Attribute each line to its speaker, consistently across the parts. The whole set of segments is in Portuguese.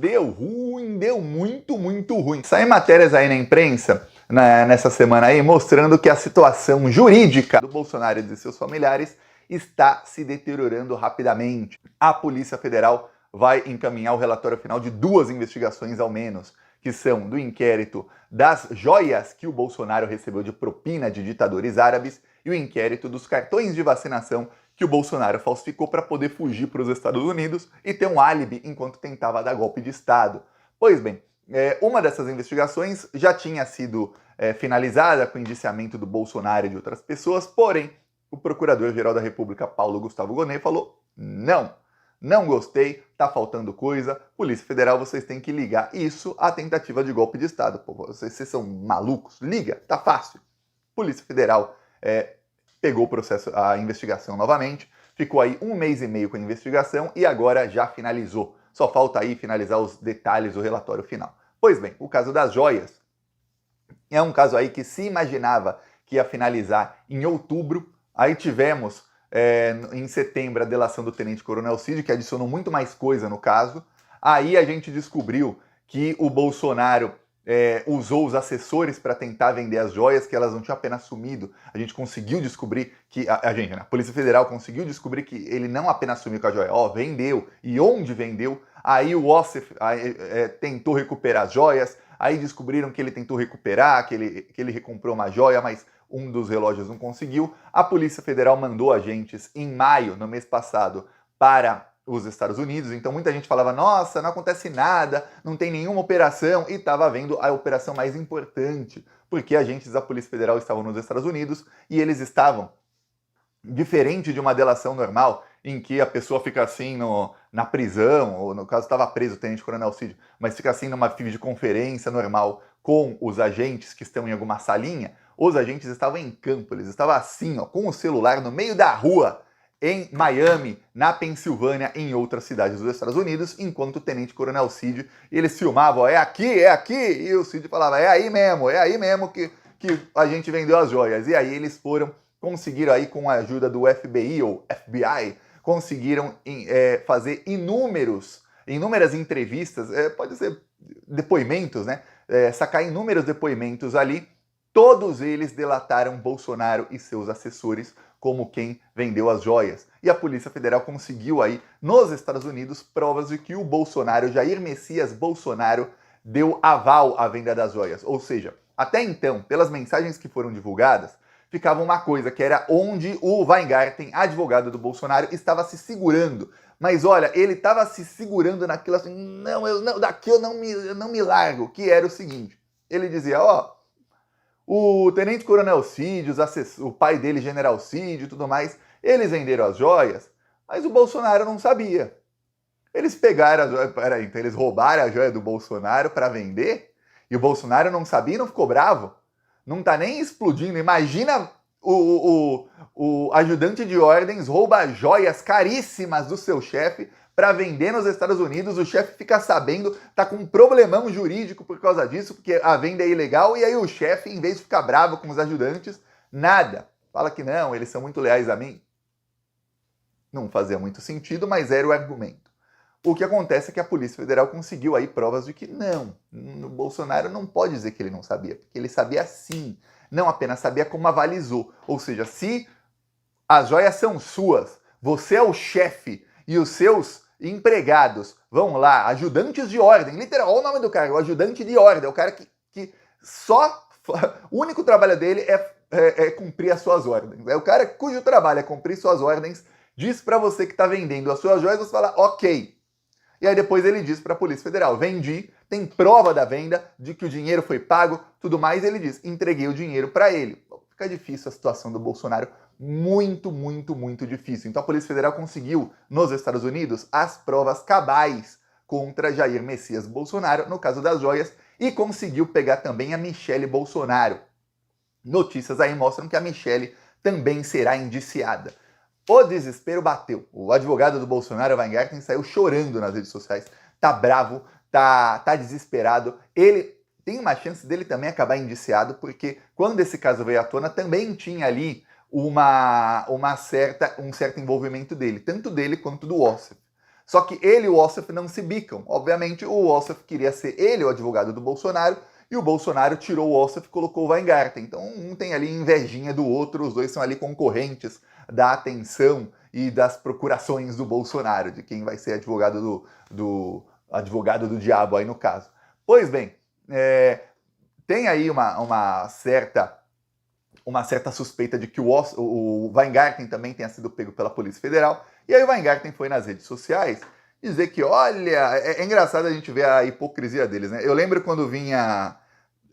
Speaker 1: deu ruim, deu muito ruim. Saem matérias aí na imprensa, nessa semana aí, mostrando que a situação jurídica do Bolsonaro e de seus familiares está se deteriorando rapidamente. A Polícia Federal vai encaminhar o relatório final de 2 investigações ao menos, que são do inquérito das joias que o Bolsonaro recebeu de propina de ditadores árabes e o inquérito dos cartões de vacinação que o Bolsonaro falsificou para poder fugir para os Estados Unidos e ter um álibi enquanto tentava dar golpe de Estado. Pois bem, uma dessas investigações já tinha sido finalizada com o indiciamento do Bolsonaro e de outras pessoas, porém, o Procurador-Geral da República, Paulo Gustavo Gonet, falou: não gostei, tá faltando coisa, Polícia Federal, vocês têm que ligar isso à tentativa de golpe de Estado. Pô, vocês são malucos? Liga, tá fácil. Polícia Federal pegou o processo, a investigação novamente, ficou aí 1 mês e meio com a investigação e agora já finalizou. Só falta aí finalizar os detalhes do relatório final. Pois bem, o caso das joias é um caso aí que se imaginava que ia finalizar em outubro. Aí tivemos em setembro a delação do Tenente Coronel Cid, que adicionou muito mais coisa no caso. Aí a gente descobriu que o Bolsonaro usou os assessores para tentar vender as joias, que elas não tinham apenas sumido. A gente conseguiu descobrir que... A Polícia Federal conseguiu descobrir que ele não apenas sumiu com a joia, vendeu e onde vendeu. Aí o Ossef tentou recuperar as joias, aí descobriram que ele tentou recuperar, que ele recomprou uma joia, mas um dos relógios não conseguiu. A Polícia Federal mandou agentes em maio, no mês passado, para os Estados Unidos, então muita gente falava: nossa, não acontece nada, não tem nenhuma operação, e estava havendo a operação mais importante, porque agentes da Polícia Federal estavam nos Estados Unidos e eles estavam, diferente de uma delação normal, em que a pessoa fica assim na prisão, ou no caso estava preso o Tenente Coronel Cid, mas fica assim numa videoconferência normal com os agentes que estão em alguma salinha. Os agentes estavam em campo, eles estavam assim, com o celular no meio da rua, em Miami, na Pensilvânia, em outras cidades dos Estados Unidos, enquanto o Tenente Coronel Cid, eles filmavam: é aqui, e o Cid falava: é aí mesmo que a gente vendeu as joias. E aí eles conseguiram aí, com a ajuda do FBI ou FBI, conseguiram fazer inúmeras entrevistas, pode ser depoimentos, né? Sacar inúmeros depoimentos ali. Todos eles delataram Bolsonaro e seus assessores como quem vendeu as joias. E a Polícia Federal conseguiu aí, nos Estados Unidos, provas de que o Bolsonaro, Jair Messias Bolsonaro, deu aval à venda das joias. Ou seja, até então, pelas mensagens que foram divulgadas, ficava uma coisa, que era onde o Weingarten, advogado do Bolsonaro, estava se segurando. Mas olha, ele estava se segurando naquilo assim: daqui eu não me largo, que era o seguinte: ele dizia: o Tenente Coronel Cid, o pai dele, General Cid e tudo mais, eles venderam as joias, mas o Bolsonaro não sabia. Eles pegaram as joias, então eles roubaram a joia do Bolsonaro para vender, e o Bolsonaro não sabia e não ficou bravo. Não tá nem explodindo. Imagina o ajudante de ordens rouba joias caríssimas do seu chefe para vender nos Estados Unidos, o chefe fica sabendo, tá com um problemão jurídico por causa disso, porque a venda é ilegal, e aí o chefe, em vez de ficar bravo com os ajudantes, nada. Fala que não, eles são muito leais a mim. Não fazia muito sentido, mas era o argumento. O que acontece é que a Polícia Federal conseguiu aí provas de que o Bolsonaro não pode dizer que ele não sabia, porque ele sabia sim, não apenas sabia, como avalizou. Ou seja, se as joias são suas, você é o chefe e os seus empregados vão lá, ajudantes de ordem, literal, olha o nome do cara, o ajudante de ordem, é o cara que só, o único trabalho dele é cumprir as suas ordens. É o cara cujo trabalho é cumprir suas ordens, diz para você que está vendendo as suas joias, você fala: ok. E aí depois ele diz para a Polícia Federal: vendi, tem prova da venda, de que o dinheiro foi pago, tudo mais, e ele diz: entreguei o dinheiro para ele. Fica difícil a situação do Bolsonaro, muito difícil. Então a Polícia Federal conseguiu, nos Estados Unidos, as provas cabais contra Jair Messias Bolsonaro, no caso das joias, e conseguiu pegar também a Michele Bolsonaro. Notícias aí mostram que a Michele também será indiciada. O desespero bateu. O advogado do Bolsonaro, Weingarten, saiu chorando nas redes sociais. Tá bravo, tá desesperado. Ele tem uma chance dele também acabar indiciado, porque quando esse caso veio à tona, também tinha ali um certo envolvimento dele, tanto dele quanto do Ossef. Só que ele e o Ossoff não se bicam. Obviamente, o Ossoff queria ser ele o advogado do Bolsonaro, e o Bolsonaro tirou o Ossoff e colocou o Weingarten. Então, um tem ali invejinha do outro, os dois são ali concorrentes da atenção e das procurações do Bolsonaro, de quem vai ser advogado advogado do diabo aí no caso. Pois bem, tem aí uma certa suspeita de que o Weingarten também tenha sido pego pela Polícia Federal, e aí o Weingarten foi nas redes sociais dizer que, olha, é engraçado a gente ver a hipocrisia deles, né? Eu lembro quando vinha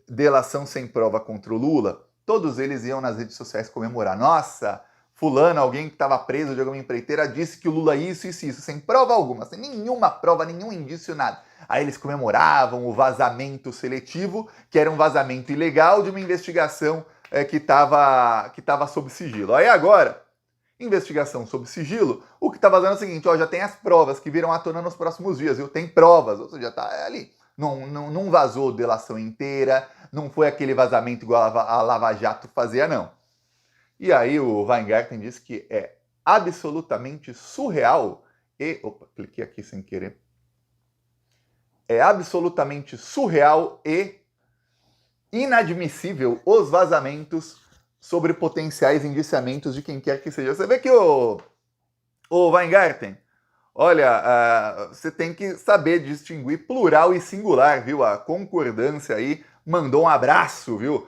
Speaker 1: delação sem prova contra o Lula, todos eles iam nas redes sociais comemorar. Nossa, fulano, alguém que estava preso de alguma empreiteira, disse que o Lula isso, sem prova alguma, sem nenhuma prova, nenhum indício, nada. Aí eles comemoravam o vazamento seletivo, que era um vazamento ilegal de uma investigação que estava sob sigilo. Aí agora, investigação sob sigilo, o que está vazando é o seguinte, ó, já tem as provas que virão à tona nos próximos dias, viu? Tem provas, ou seja, tá ali. Não vazou delação inteira, não foi aquele vazamento igual a Lava Jato fazia, não. E aí o Weingarten disse que é absolutamente surreal e... Opa, cliquei aqui sem querer. É absolutamente surreal e inadmissível os vazamentos sobre potenciais indiciamentos de quem quer que seja. Você vê que o Weingarten, olha, você tem que saber distinguir plural e singular, viu? A concordância aí mandou um abraço, viu?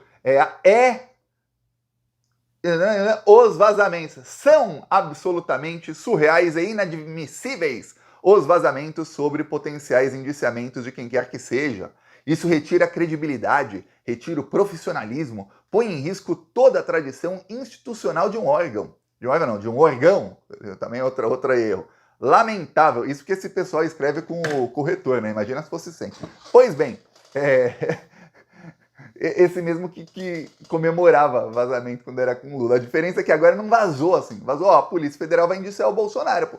Speaker 1: Os vazamentos são absolutamente surreais e inadmissíveis. Os vazamentos sobre potenciais indiciamentos de quem quer que seja. Isso retira a credibilidade, retira o profissionalismo, põe em risco toda a tradição institucional de um órgão. De um órgão não, de um orgão. Também é outro erro. Lamentável. Isso que esse pessoal escreve com o corretor, né? Imagina se fosse sem. Pois bem, esse mesmo que comemorava vazamento quando era com o Lula. A diferença é que agora não vazou assim. Vazou, ó, a Polícia Federal vai indiciar o Bolsonaro, pô.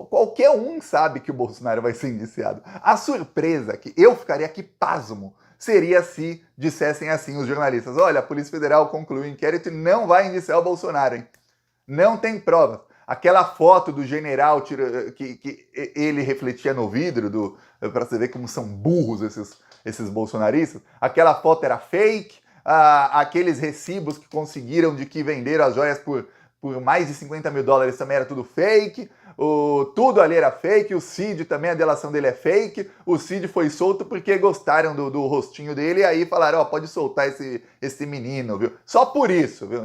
Speaker 1: Qualquer um sabe que o Bolsonaro vai ser indiciado. A surpresa, que eu ficaria aqui pasmo, seria se dissessem assim os jornalistas, olha, a Polícia Federal concluiu o inquérito e não vai indiciar o Bolsonaro, hein? Não tem provas. Aquela foto do general que ele refletia no vidro, para você ver como são burros esses bolsonaristas, aquela foto era fake, aqueles recibos que conseguiram de que venderam as joias por mais de 50 mil dólares também era tudo fake, tudo ali era fake, o Cid também, a delação dele é fake, o Cid foi solto porque gostaram do rostinho dele e aí falaram, ó, pode soltar esse menino, viu? Só por isso, viu?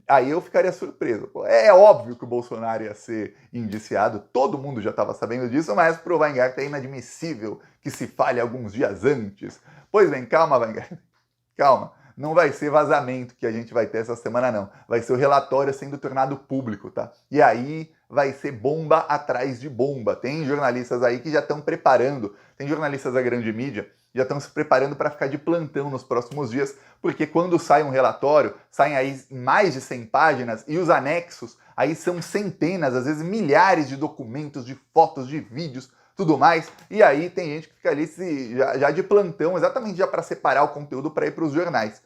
Speaker 1: Aí eu ficaria surpreso. Pô, é óbvio que o Bolsonaro ia ser indiciado, todo mundo já estava sabendo disso, mas pro Weingarten é inadmissível que se fale alguns dias antes. Pois bem, calma, Weingarten, calma. Não vai ser vazamento que a gente vai ter essa semana, não. Vai ser o relatório sendo tornado público, tá? E aí vai ser bomba atrás de bomba. Tem jornalistas aí que já estão preparando, tem jornalistas da grande mídia já estão se preparando para ficar de plantão nos próximos dias, porque quando sai um relatório, saem aí mais de 100 páginas e os anexos aí são centenas, às vezes milhares de documentos, de fotos, de vídeos, tudo mais, e aí tem gente que fica ali já de plantão, exatamente já para separar o conteúdo para ir para os jornais.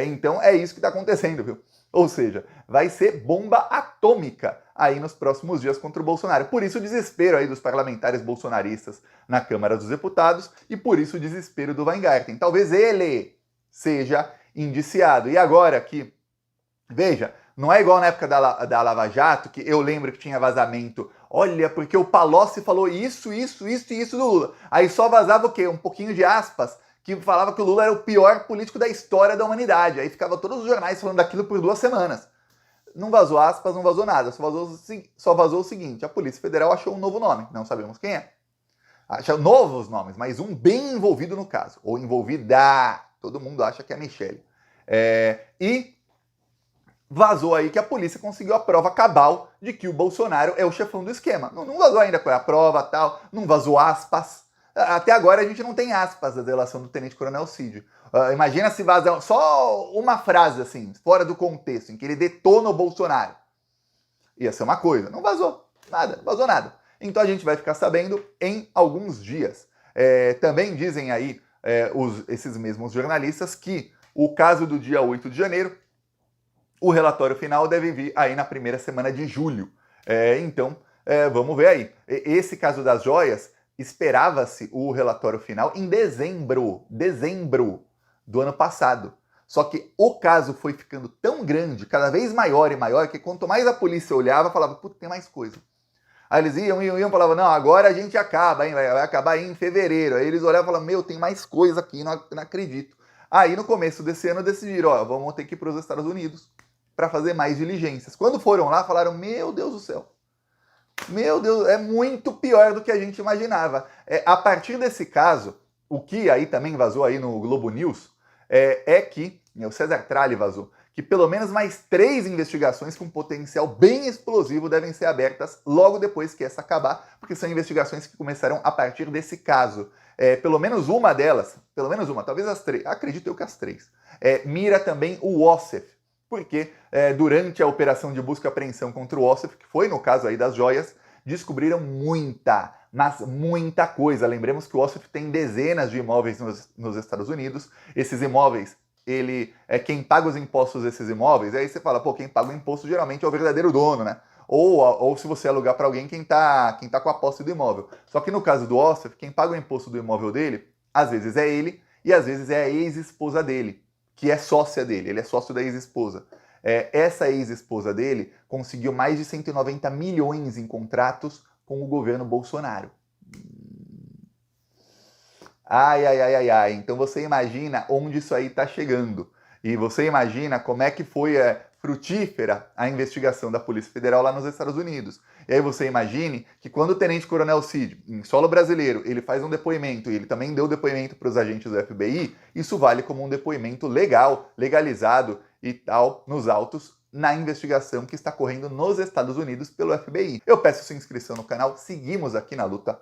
Speaker 1: Então é isso que está acontecendo, viu? Ou seja, vai ser bomba atômica aí nos próximos dias contra o Bolsonaro. Por isso o desespero aí dos parlamentares bolsonaristas na Câmara dos Deputados e por isso o desespero do Weingarten. Talvez ele seja indiciado. E agora que, veja, não é igual na época da Lava Jato, que eu lembro que tinha vazamento. Olha, porque o Palocci falou isso e isso do Lula. Aí só vazava o quê? Um pouquinho de aspas, que falava que o Lula era o pior político da história da humanidade. Aí ficava todos os jornais falando daquilo por 2 semanas. Não vazou aspas, não vazou nada. Só vazou o seguinte, a Polícia Federal achou um novo nome, não sabemos quem é. Achou novos nomes, mas um bem envolvido no caso. Ou envolvida, todo mundo acha que é a Michelle. E vazou aí que a polícia conseguiu a prova cabal de que o Bolsonaro é o chefão do esquema. Não vazou ainda qual é a prova, tal, não vazou aspas. Até agora a gente não tem aspas da delação do Tenente Coronel Cid. Imagina se vaza só uma frase assim, fora do contexto, em que ele detona o Bolsonaro. Ia ser uma coisa. Não vazou nada, vazou nada. Então a gente vai ficar sabendo em alguns dias. Também dizem aí esses mesmos jornalistas que o caso do dia 8 de janeiro, o relatório final deve vir aí na primeira semana de julho. Então Vamos ver aí. Esse caso das joias, esperava-se o relatório final em dezembro do ano passado. Só que o caso foi ficando tão grande, cada vez maior e maior, que quanto mais a polícia olhava, falava, puta, tem mais coisa. Aí eles iam, falavam, não, agora a gente acaba, hein, vai acabar aí em fevereiro. Aí eles olhavam e falavam, meu, tem mais coisa aqui, não acredito. Aí no começo desse ano decidiram, ó, vamos ter que ir para os Estados Unidos para fazer mais diligências. Quando foram lá, falaram, meu Deus do céu, meu Deus, é muito pior do que a gente imaginava. A partir desse caso, o que aí também vazou aí no Globo News, é que, o César Tralli vazou, que pelo menos mais 3 investigações com potencial bem explosivo devem ser abertas logo depois que essa acabar, porque são investigações que começaram a partir desse caso. Pelo menos uma delas, talvez as 3, acredito eu que as 3, mira também o Ossef, porque durante a operação de busca e apreensão contra o Ossef, que foi no caso aí das joias, descobriram mas muita coisa. Lembremos que o Ossef tem dezenas de imóveis nos Estados Unidos. Esses imóveis, quem paga os impostos desses imóveis, aí você fala, pô, quem paga o imposto geralmente é o verdadeiro dono, né? Ou se você alugar para alguém, quem tá com a posse do imóvel. Só que no caso do Ossef, quem paga o imposto do imóvel dele, às vezes é ele, e às vezes é a ex-esposa dele, que é sócia dele, ele é sócio da ex-esposa. Essa ex-esposa dele conseguiu mais de 190 milhões em contratos com o governo Bolsonaro. Ai. Então você imagina onde isso aí está chegando. E você imagina como é que foi frutífera a investigação da Polícia Federal lá nos Estados Unidos. E aí você imagine que quando o Tenente Coronel Cid, em solo brasileiro, ele faz um depoimento, e ele também deu depoimento para os agentes do FBI, isso vale como um depoimento legal, legalizado e tal, nos autos, na investigação que está correndo nos Estados Unidos pelo FBI. Eu peço sua inscrição no canal, seguimos aqui na luta.